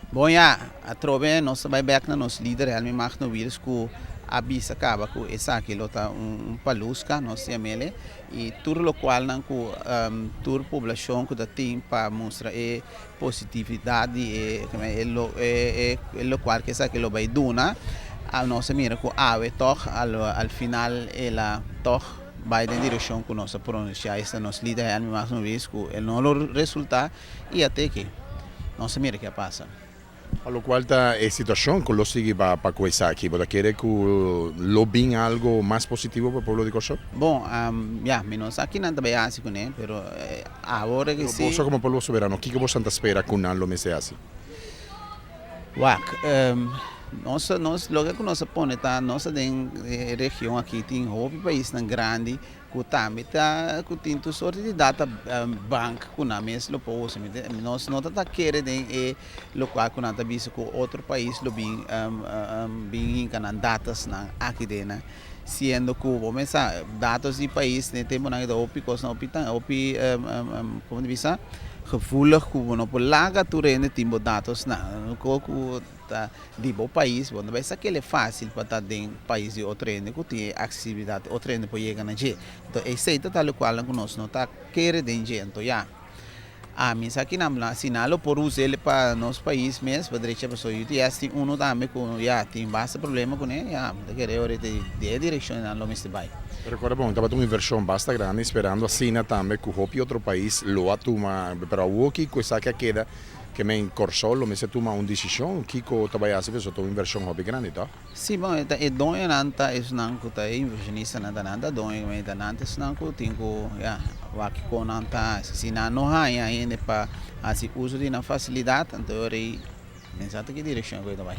Bom, ja, a trove nós vai back na nos líder, ele me mag no vírus que a bisa acaba com essa aqui lota palusca nós se amele e tudo lo qual não com toda população que tem para mostrar positividade lo qual que essa que lo vai duna a nossa mira com ave toch al final ela toch vai na direção que nós pronunciar esta nos líder ele me mag no vírus que ele não resulta e até que nossa mira que passa. A lo cual es situación con los sigue para coisa aquí, porque quiere que lo bin algo más positivo para el pueblo de Kosovo. Bom, ja, menos aqui não trabalha assim com ele, pero agora que sim. Vos como pueblo soberano, ¿qué vos tanta espera con lo me se hace? Wak, nós logo que nós põe tá nossa den região aqui tem hobby país tão grande que também tá que tem tu sorte de data bank que na mes lo posso nós não tá querer den local que nada visto que outro país lo bem canan datas na aqui dena sendo que vamos pensar dados de país né temos na opi coisa opi tá opi como de visa gevoelig hoe we op een lager terrein timbo dados na koku ta di bo país bom vai ser que é fácil para estar dentro país de outro treino que tem acessibilidade outro treino para chegar na gente então esse é tal qual que nós não tá querer dentro então já a mim aqui na sinalo por usar ele para nosso país mesmo para direita pessoa e tem também com já tem bastante problema com ele já de querer de direção na lo mesmo vai. Recuerda, bueno, estaba una inversión bastante grande esperando así también que hopi otro país lo atuma, pero hubo que cosa que queda que me incorsó lo me se toma una decisión, Kiko estaba ya haciendo una inversión hobby grande, ¿tá? Sim, bom, é donho nanta é não que tá inversionista nanta nanta donho mas da nanta é não que tingo já o aqui com nanta se não há ainda para assim uso de na facilidade então aí mensagem que direção que vai